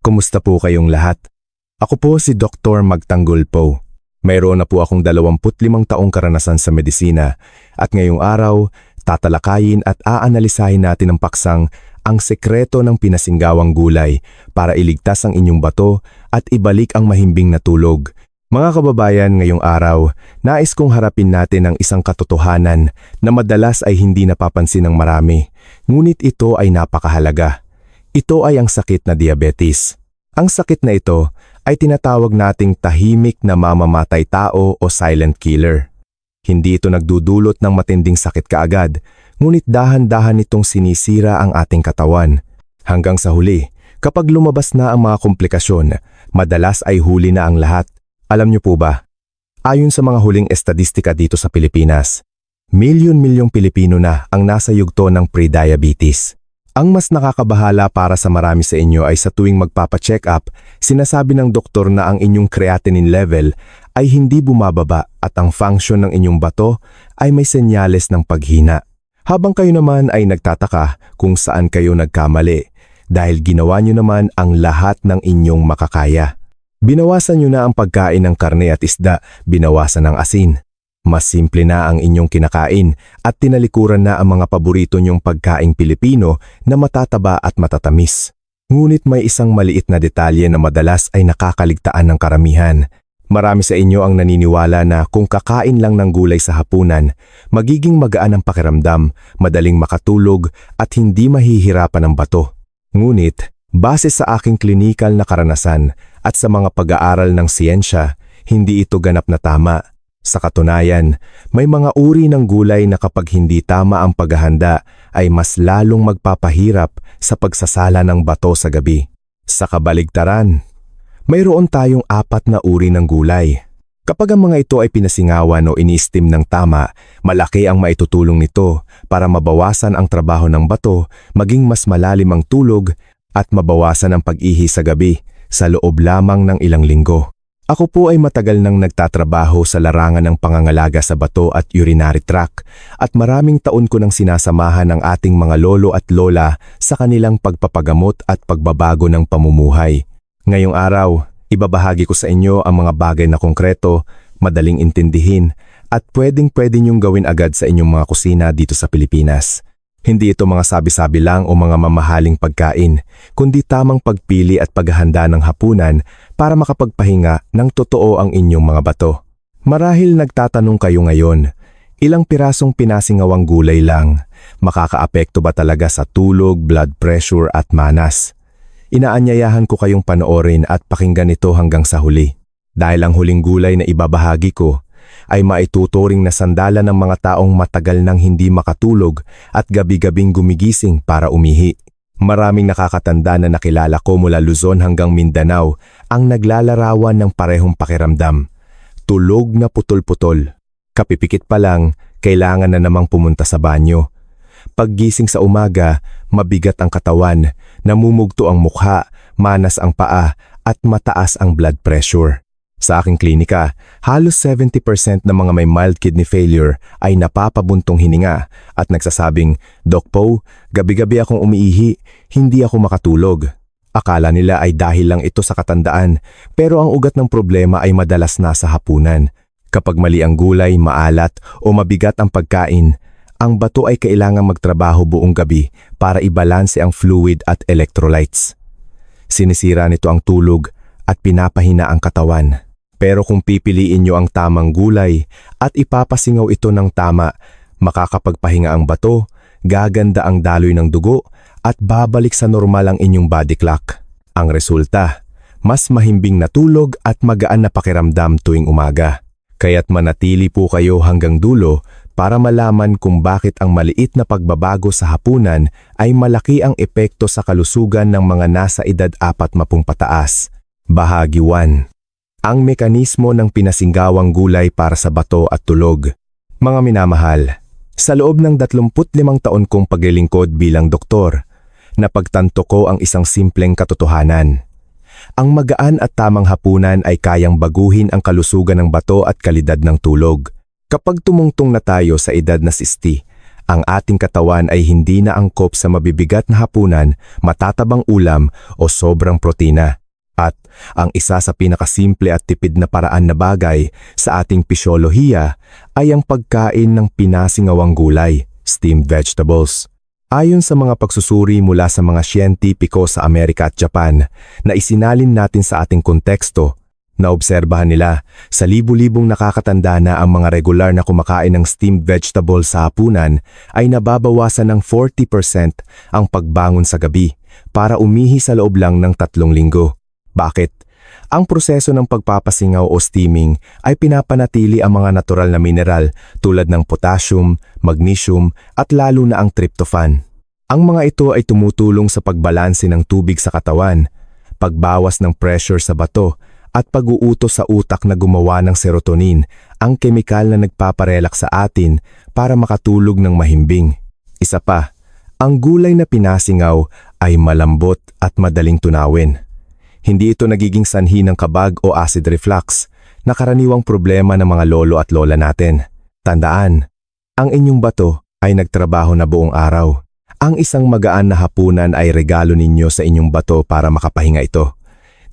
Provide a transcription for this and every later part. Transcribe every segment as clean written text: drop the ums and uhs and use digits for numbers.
Kumusta po kayong lahat? Ako po si Dr. Magtanggol po. Mayroon na po akong 25 taong karanasan sa medisina at ngayong araw, tatalakayin at aanalisahin natin ang paksang ang sekreto ng pinasinggawang gulay para iligtas ang inyong bato at ibalik ang mahimbing na tulog. Mga kababayan, ngayong araw, nais kong harapin natin ang isang katotohanan na madalas ay hindi napapansin ng marami, ngunit ito ay napakahalaga. Ito ay ang sakit na diabetes. Ang sakit na ito ay tinatawag nating tahimik na mamamatay tao o silent killer. Hindi ito nagdudulot ng matinding sakit kaagad, ngunit dahan-dahan itong sinisira ang ating katawan. Hanggang sa huli, kapag lumabas na ang mga komplikasyon, madalas ay huli na ang lahat. Alam niyo po ba? Ayon sa mga huling estadistika dito sa Pilipinas, milyon-milyong Pilipino na ang nasa yugto ng pre-diabetes. Ang mas nakakabahala para sa marami sa inyo ay sa tuwing magpapa-check up, sinasabi ng doktor na ang inyong creatinine level ay hindi bumababa at ang function ng inyong bato ay may senyales ng paghina. Habang kayo naman ay nagtataka kung saan kayo nagkamali dahil ginawa niyo naman ang lahat ng inyong makakaya. Binawasan niyo na ang pagkain ng karne at isda, binawasan ng asin. Mas simple na ang inyong kinakain at tinalikuran na ang mga paborito niyong pagkaing Pilipino na matataba at matatamis. Ngunit may isang maliit na detalye na madalas ay nakakaligtaan ng karamihan. Marami sa inyo ang naniniwala na kung kakain lang ng gulay sa hapunan, magiging magaan ang pakiramdam, madaling makatulog at hindi mahihirapan ang bato. Ngunit, base sa aking klinikal na karanasan at sa mga pag-aaral ng siyensya, hindi ito ganap na tama. Sa katunayan, may mga uri ng gulay na kapag hindi tama ang paghahanda ay mas lalong magpapahirap sa pagsasala ng bato sa gabi. Sa kabaligtaran, mayroon tayong 4 na uri ng gulay. Kapag ang mga ito ay pinasingawan o ini-steam ng tama, malaki ang maitutulong nito para mabawasan ang trabaho ng bato, maging mas malalim ang tulog at mabawasan ang pag-ihi sa gabi sa loob lamang ng ilang linggo. Ako po ay matagal nang nagtatrabaho sa larangan ng pangangalaga sa bato at urinary tract at maraming taon ko nang sinasamahan ang ating mga lolo at lola sa kanilang pagpapagamot at pagbabago ng pamumuhay. Ngayong araw, ibabahagi ko sa inyo ang mga bagay na konkreto, madaling intindihin at pwedeng-pwede niyong gawin agad sa inyong mga kusina dito sa Pilipinas. Hindi ito mga sabi-sabi lang o mga mamahaling pagkain, kundi tamang pagpili at paghahanda ng hapunan para makapagpahinga ng totoo ang inyong mga bato. Marahil nagtatanong kayo ngayon, ilang pirasong pinasingawang gulay lang, makakaapekto ba talaga sa tulog, blood pressure at manas? Inaanyayahan ko kayong panoorin at pakinggan ito hanggang sa huli. Dahil ang huling gulay na ibabahagi ko ay maituturing na sandala ng mga taong matagal nang hindi makatulog at gabi-gabing gumigising para umihi. Maraming nakakatanda na nakilala ko mula Luzon hanggang Mindanao ang naglalarawan ng parehong pakiramdam. Tulog na putol-putol. Kapipikit pa lang, kailangan na namang pumunta sa banyo. Paggising sa umaga, mabigat ang katawan, namumugto ang mukha, manas ang paa at mataas ang blood pressure. Sa aking klinika, halos 70% ng mga may mild kidney failure ay napapabuntong hininga at nagsasabing, "Doc Po, gabi-gabi akong umiihi, hindi ako makatulog." Akala nila ay dahil lang ito sa katandaan, pero ang ugat ng problema ay madalas nasa hapunan. Kapag mali ang gulay, maalat o mabigat ang pagkain, ang bato ay kailangang magtrabaho buong gabi para ibalanse ang fluid at electrolytes. Sinisira nito ang tulog at pinapahina ang katawan. Pero kung pipiliin nyo ang tamang gulay at ipapasingaw ito ng tama, makakapagpahinga ang bato, gaganda ang daloy ng dugo at babalik sa normal ang inyong body clock. Ang resulta, mas mahimbing na tulog at magaan na pakiramdam tuwing umaga. Kaya't manatili po kayo hanggang dulo para malaman kung bakit ang maliit na pagbabago sa hapunan ay malaki ang epekto sa kalusugan ng mga nasa edad 40 pataas. Bahagi 1. Ang mekanismo ng pinasinggawang gulay para sa bato at tulog. Mga minamahal, sa loob ng 35 taon kong paglilingkod bilang doktor, napagtanto ko ang isang simpleng katotohanan. Ang magaan at tamang hapunan ay kayang baguhin ang kalusugan ng bato at kalidad ng tulog. Kapag tumungtong na tayo sa edad na 60, Ang ating katawan ay hindi na angkop sa mabibigat na hapunan, matatabang ulam o sobrang protina. At ang isa sa pinakasimple at tipid na paraan na bagay sa ating pisyolohiya ay ang pagkain ng pinasingawang gulay, steamed vegetables. Ayon sa mga pagsusuri mula sa mga siyentipiko sa Amerika at Japan na isinalin natin sa ating konteksto, naobserbahan nila sa libu-libong nakakatanda na ang mga regular na kumakain ng steamed vegetable sa hapunan ay nababawasan ng 40% ang pagbangon sa gabi para umihi sa loob lang ng 3 linggo. Bakit? Ang proseso ng pagpapasingaw o steaming ay pinapanatili ang mga natural na mineral tulad ng potassium, magnesium at lalo na ang tryptophan. Ang mga ito ay tumutulong sa pagbalanse ng tubig sa katawan, pagbawas ng pressure sa bato at pag-uutos sa utak na gumawa ng serotonin, ang kemikal na nagpaparelax sa atin para makatulog ng mahimbing. Isa pa, ang gulay na pinasingaw ay malambot at madaling tunawin. Hindi ito nagiging sanhi ng kabag o acid reflux na karaniwang problema ng mga lolo at lola natin. Tandaan, ang inyong bato ay nagtrabaho na buong araw. Ang isang magaan na hapunan ay regalo ninyo sa inyong bato para makapahinga ito.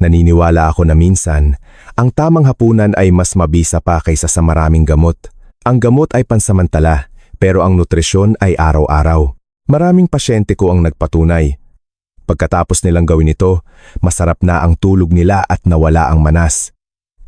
Naniniwala ako na minsan, ang tamang hapunan ay mas mabisa pa kaysa sa maraming gamot. Ang gamot ay pansamantala, pero ang nutrisyon ay araw-araw. Maraming pasyente ko ang nagpatunay. Pagkatapos nilang gawin ito, masarap na ang tulog nila at nawala ang manas.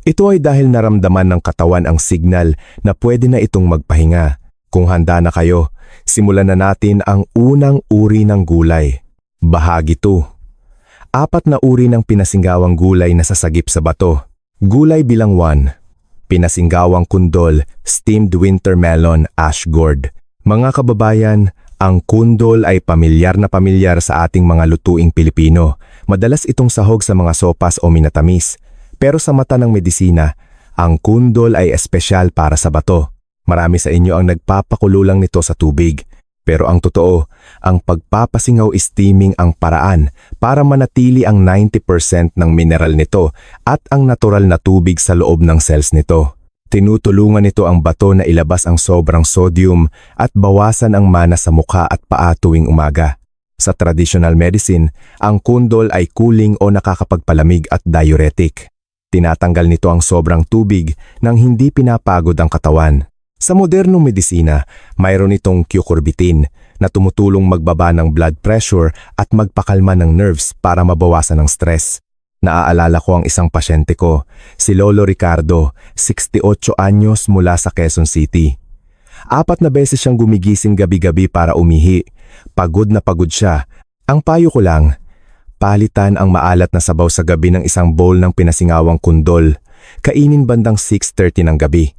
Ito ay dahil naramdaman ng katawan ang signal na pwede na itong magpahinga. Kung handa na kayo, simulan na natin ang unang uri ng gulay. Bahagi 2. 4 na uri ng pinasinggawang gulay na sasagip sa bato. Gulay bilang 1. Pinasinggawang kundol, steamed winter melon, ash gourd. Mga kababayan, ang kundol ay pamilyar sa ating mga lutuing Pilipino. Madalas itong sahog sa mga sopas o minatamis. Pero sa mata ng medisina, ang kundol ay espesyal para sa bato. Marami sa inyo ang nagpapakulo lang nito sa tubig. Pero ang totoo, ang pagpapasingaw steaming ang paraan para manatili ang 90% ng mineral nito at ang natural na tubig sa loob ng cells nito. Tinutulungan nito ang bato na ilabas ang sobrang sodium at bawasan ang mana sa mukha at paa tuwing umaga. Sa traditional medicine, ang kundol ay cooling o nakakapagpalamig at diuretic. Tinatanggal nito ang sobrang tubig nang hindi pinapagod ang katawan. Sa modernong medisina, mayroon itong cucurbitine na tumutulong magbaba ng blood pressure at magpakalma ng nerves para mabawasan ang stress. Naaalala ko ang isang pasyente ko, si Lolo Ricardo, 68 anyos mula sa Quezon City. 4 na beses siyang gumigising gabi-gabi para umihi. Pagod na pagod siya. Ang payo ko lang, palitan ang maalat na sabaw sa gabi ng isang bowl ng pinasingawang kundol. Kainin bandang 6:30 ng gabi.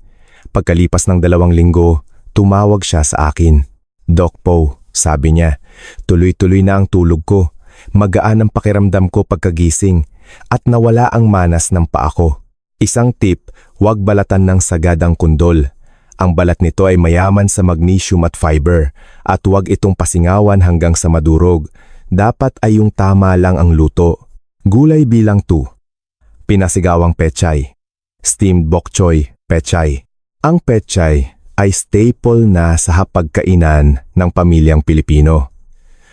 Pagkalipas ng 2 linggo, tumawag siya sa akin. Doc Po, sabi niya, tuloy-tuloy na ang tulog ko. Magaan ang pakiramdam ko pagkagising at nawala ang manas ng paa ko. Isang tip, huwag balatan ng sagad ang kundol. Ang balat nito ay mayaman sa magnesium at fiber at huwag itong pasingawan hanggang sa madurog. Dapat ay yung tama lang ang luto. Gulay bilang 2. Pinasigawang pechay. Steamed bok choy, pechay. Ang pechay ay staple na sa hapagkainan ng pamilyang Pilipino.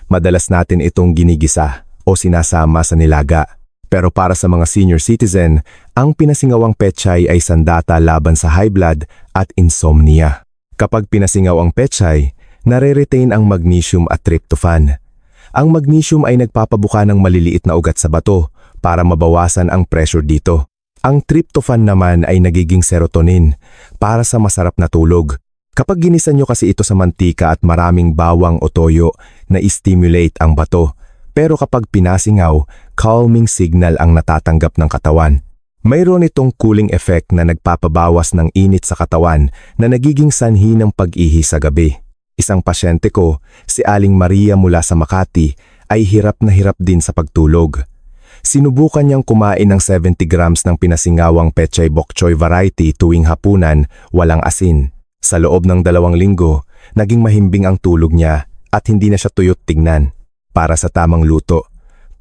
Madalas natin itong ginigisa o sinasama sa nilaga. Pero para sa mga senior citizen, ang pinasingawang pechay ay sandata laban sa high blood at insomnia. Kapag pinasingaw ang pechay, nare-retain ang magnesium at tryptophan. Ang magnesium ay nagpapabuka ng maliliit na ugat sa bato para mabawasan ang pressure dito. Ang tryptophan naman ay nagiging serotonin para sa masarap na tulog. Kapag ginisa nyo kasi ito sa mantika at maraming bawang o toyo, na-stimulate ang bato. Pero kapag pinasingaw, calming signal ang natatanggap ng katawan. Mayroon itong cooling effect na nagpapabawas ng init sa katawan na nagiging sanhi ng pag-ihi sa gabi. Isang pasyente ko, si Aling Maria mula sa Makati, ay hirap na hirap din sa pagtulog. Sinubukan niyang kumain ng 70 grams ng pinasingawang pechay bok choy variety tuwing hapunan, walang asin. Sa loob ng 2 linggo, naging mahimbing ang tulog niya at hindi na siya tuyot tignan. Para sa tamang luto,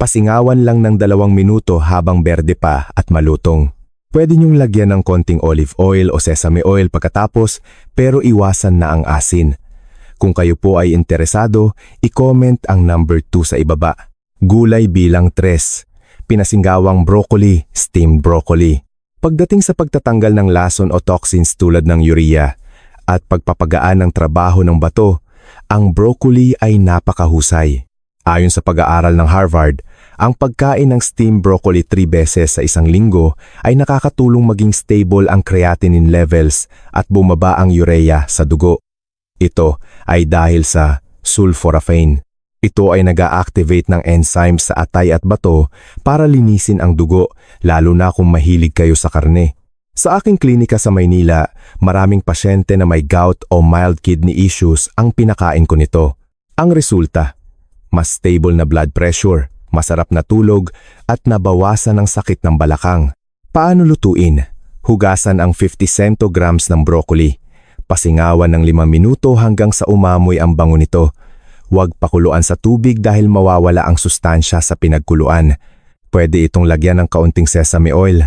pasingawan lang ng 2 minuto habang berde pa at malutong. Pwede niyong lagyan ng konting olive oil o sesame oil pagkatapos pero iwasan na ang asin. Kung kayo po ay interesado, i-comment ang number 2 sa ibaba. Gulay bilang 3. Pinasinggawang broccoli, steamed broccoli. Pagdating sa pagtatanggal ng lason o toxins tulad ng urea at pagpapagaan ng trabaho ng bato, ang broccoli ay napakahusay. Ayon sa pag-aaral ng Harvard, ang pagkain ng steamed broccoli 3 beses sa isang linggo ay nakakatulong maging stable ang creatinine levels at bumaba ang urea sa dugo. Ito ay dahil sa sulforaphane. Ito ay nag-a-activate ng enzymes sa atay at bato para linisin ang dugo, lalo na kung mahilig kayo sa karne. Sa aking klinika sa Maynila, maraming pasyente na may gout o mild kidney issues ang pinakain ko nito. Ang resulta, mas stable na blood pressure, masarap na tulog at nabawasan ang sakit ng balakang. Paano lutuin? Hugasan ang 50 centograms ng broccoli. Pasingawan ng 5 minuto hanggang sa umamoy ang bango nito. Huwag pakuluan sa tubig dahil mawawala ang sustansya sa pinagkuluan. Pwede itong lagyan ng kaunting sesame oil.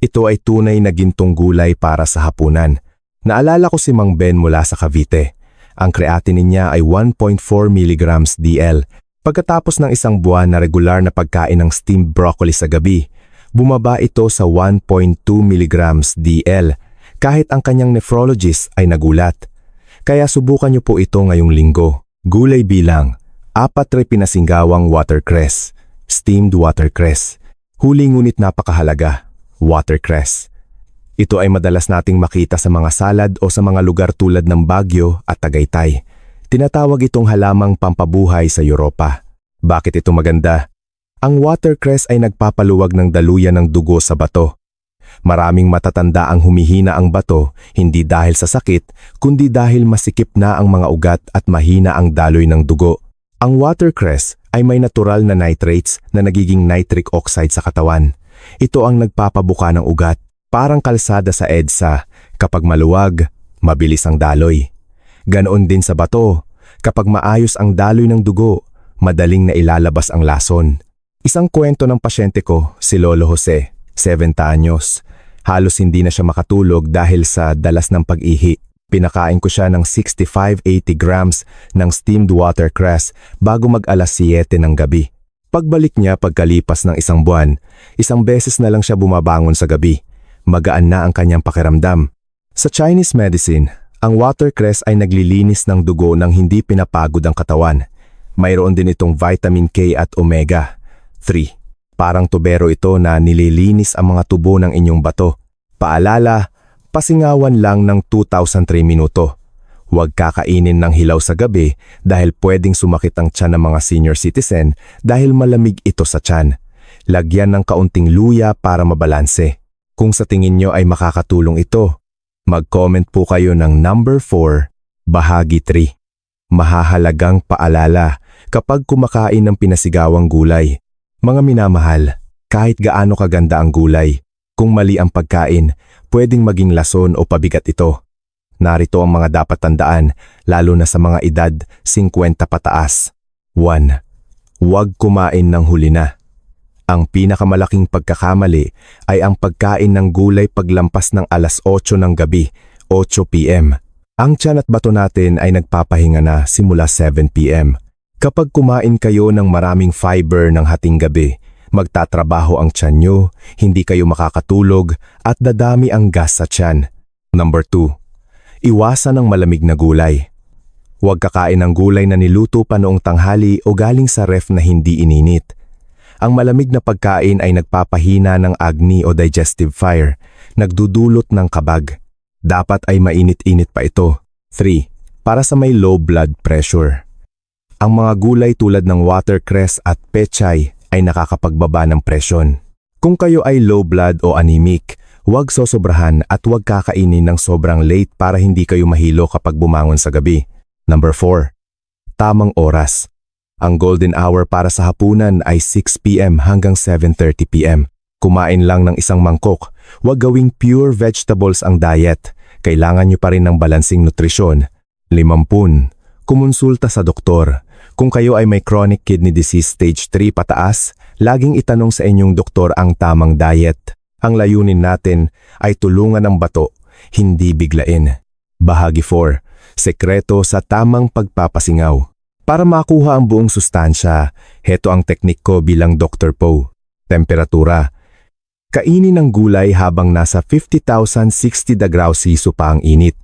Ito ay tunay na gintong gulay para sa hapunan. Naalala ko si Mang Ben mula sa Cavite. Ang creatinine niya ay 1.4 mg DL. Pagkatapos ng isang buwan na regular na pagkain ng steamed broccoli sa gabi, bumaba ito sa 1.2 mg DL kahit ang kanyang nephrologist ay nagulat. Kaya subukan niyo po ito ngayong linggo. Gulay bilang 4 pinasinggawang watercress, steamed watercress. Huli ngunit napakahalaga, watercress. Ito ay madalas nating makita sa mga salad o sa mga lugar tulad ng Baguio at Tagaytay. Tinatawag itong halamang pampabuhay sa Europa. Bakit ito maganda? Ang watercress ay nagpapaluwag ng daluyan ng dugo sa bato. Maraming matatanda ang humihina ang bato, hindi dahil sa sakit, kundi dahil masikip na ang mga ugat at mahina ang daloy ng dugo. Ang watercress ay may natural na nitrates na nagiging nitric oxide sa katawan. Ito ang nagpapabuka ng ugat, parang kalsada sa EDSA. Kapag maluwag, mabilis ang daloy. Ganoon din sa bato, kapag maayos ang daloy ng dugo, madaling na ilalabas ang lason. Isang kwento ng pasyente ko, si Lolo Jose, 70 anyos. Halos hindi na siya makatulog dahil sa dalas ng pag-ihi. Pinakain ko siya ng 65-80 grams ng steamed watercress bago mag-alas 7 ng gabi. Pagbalik niya pagkalipas ng isang buwan, isang beses na lang siya bumabangon sa gabi. Magaan na ang kanyang pakiramdam. Sa Chinese medicine, ang watercress ay naglilinis ng dugo nang hindi pinapagod ang katawan. Mayroon din itong vitamin K at omega 3. Parang tubero ito na nililinis ang mga tubo ng inyong bato. Paalala, pasingawan lang ng 2,003 minuto. Huwag kakainin ng hilaw sa gabi dahil pwedeng sumakit ang tiyan ng mga senior citizen dahil malamig ito sa tiyan. Lagyan ng kaunting luya para mabalanse. Kung sa tingin nyo ay makakatulong ito, mag-comment po kayo ng number 4, bahagi 3. Mahahalagang paalala kapag kumakain ng pinasigawang gulay. Mga minamahal, kahit gaano kaganda ang gulay, kung mali ang pagkain, pwedeng maging lason o pabigat ito. Narito ang mga dapat tandaan, lalo na sa mga edad 50 pataas. 1. Huwag kumain ng huli na. Ang pinakamalaking pagkakamali ay ang pagkain ng gulay paglampas ng alas 8 ng gabi, 8 p.m. Ang tiyan at bato natin ay nagpapahinga na simula 7 p.m. Kapag kumain kayo ng maraming fiber ng hating gabi, magtatrabaho ang tiyan nyo, hindi kayo makakatulog at dadami ang gas sa tiyan. Number 2. Iwasan ang malamig na gulay. Huwag kakain ng gulay na niluto pa noong tanghali o galing sa ref na hindi ininit. Ang malamig na pagkain ay nagpapahina ng agni o digestive fire, nagdudulot ng kabag. Dapat ay mainit-init pa ito. 3. Para sa may low blood pressure. Ang mga gulay tulad ng watercress at pechay ay nakakapagbaba ng presyon. Kung kayo ay low blood o anemic, huwag sosobrahan at huwag kakainin ng sobrang late para hindi kayo mahilo kapag bumangon sa gabi. Number 4. Tamang oras. Ang golden hour para sa hapunan ay 6 p.m. hanggang 7:30 p.m. Kumain lang ng isang mangkok. Huwag gawing pure vegetables ang diet. Kailangan nyo pa rin ng balansing nutrisyon. 50. Kumonsulta sa doktor. Kung kayo ay may chronic kidney disease stage 3 pataas, laging itanong sa inyong doktor ang tamang diet. Ang layunin natin ay tulungan ang bato, hindi biglain. Bahagi 4. Sekreto sa tamang pagpapasingaw. Para makuha ang buong sustansya, heto ang teknik ko bilang Dr. Po. Temperatura. Kainin ang gulay habang nasa 50,060 °C pa ang init.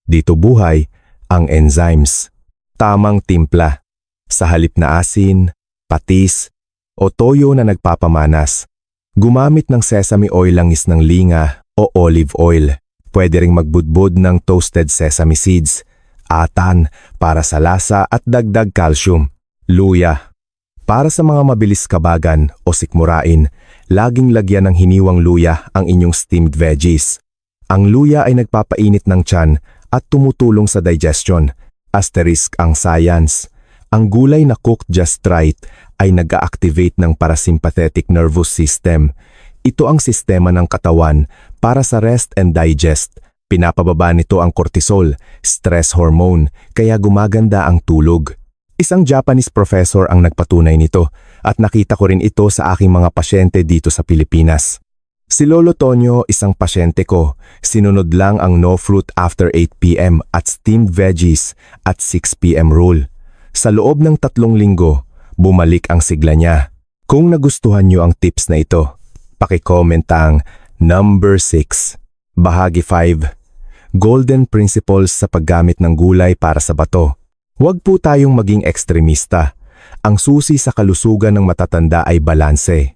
Dito buhay ang enzymes. Tamang timpla. Sa halip na asin, patis, o toyo na nagpapamanas, gumamit ng sesame oil langis ng linga o olive oil. Pwede ring magbudbud ng toasted sesame seeds, atan para sa lasa at dagdag calcium, luya. Para sa mga mabilis kabagan o sikmurain, laging lagyan ng hiniwang luya ang inyong steamed veggies. Ang luya ay nagpapainit ng tiyan at tumutulong sa digestion. Asterisk ang science. Ang gulay na cooked just right ay nag-a-activate ng parasympathetic nervous system. Ito ang sistema ng katawan para sa rest and digest. Pinapababa nito ang cortisol, stress hormone, kaya gumaganda ang tulog. Isang Japanese professor ang nagpatunay nito at nakita ko rin ito sa aking mga pasyente dito sa Pilipinas. Si Lolo Tonyo, isang pasyente ko, sinunod lang ang no fruit after 8 p.m. at steamed veggies at 6 p.m. rule. Sa loob ng 3 linggo, bumalik ang sigla niya. Kung nagustuhan niyo ang tips na ito, paki-comment ang number 6. Bahagi 5. Golden Principles sa paggamit ng gulay para sa bato. Huwag po tayong maging ekstremista. Ang susi sa kalusugan ng matatanda ay balanse.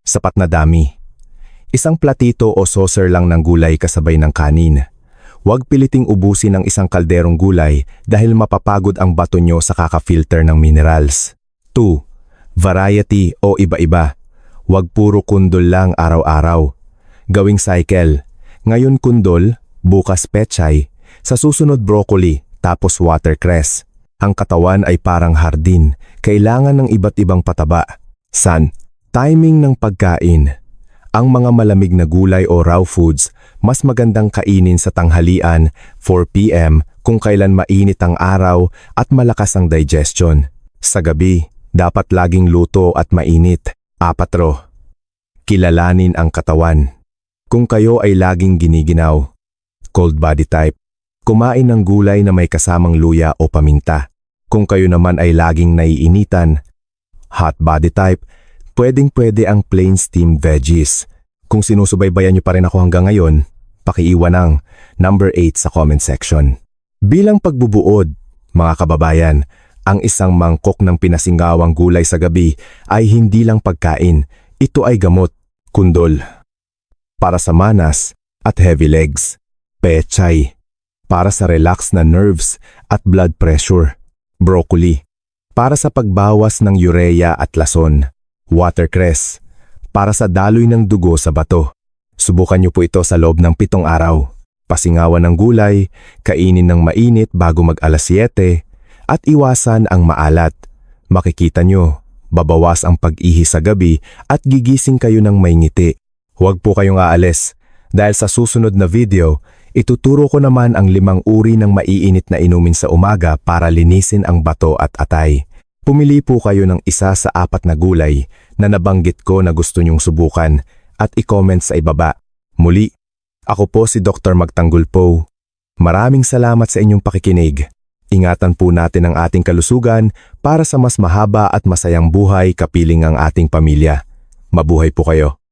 Sapat na dami. Isang platito o saucer lang ng gulay kasabay ng kanin. Huwag piliting ubusin ang isang kalderong gulay dahil mapapagod ang bato nyo sa kaka-filter ng minerals. 2. Variety o iba-iba. Huwag puro kundol lang araw-araw. Gawing cycle. Ngayon kundol, bukas pechay, sa susunod broccoli, tapos watercress. Ang katawan ay parang hardin, kailangan ng iba't ibang pataba. San? Timing ng pagkain. Ang mga malamig na gulay o raw foods, mas magandang kainin sa tanghalian, 4 p.m. kung kailan mainit ang araw at malakas ang digestion. Sa gabi, dapat laging luto at mainit. 4. Kilalanin ang katawan. Kung kayo ay laging giniginaw, cold body type, kumain ng gulay na may kasamang luya o paminta. Kung kayo naman ay laging naiinitan, hot body type, pwedeng-pwede ang plain steamed veggies. Kung sinusubaybayan niyo pa rin ako hanggang ngayon, pakiiwan ng number 8 sa comment section. Bilang pagbubuod, mga kababayan, ang isang mangkok ng pinasingawang gulay sa gabi ay hindi lang pagkain, ito ay gamot, kundol. Para sa manas at heavy legs, pechay. Para sa relax na nerves at blood pressure, broccoli. Para sa pagbawas ng urea at lason, watercress. Para sa daloy ng dugo sa bato. Subukan niyo po ito sa loob ng 7 araw. Pasingawan ng gulay, kainin ng mainit bago mag-alas 7, at iwasan ang maalat. Makikita niyo, babawas ang pag-ihi sa gabi at gigising kayo ng may ngiti. Huwag po kayong aalis, dahil sa susunod na video, ituturo ko naman ang 5 uri ng maiinit na inumin sa umaga para linisin ang bato at atay. Pumili po kayo ng isa sa 4 na gulay na nabanggit ko na gusto nyong subukan at i-comment sa ibaba. Muli, ako po si Dr. Magtanggol Po. Maraming salamat sa inyong pakikinig. Ingatan po natin ang ating kalusugan para sa mas mahaba at masayang buhay kapiling ang ating pamilya. Mabuhay po kayo.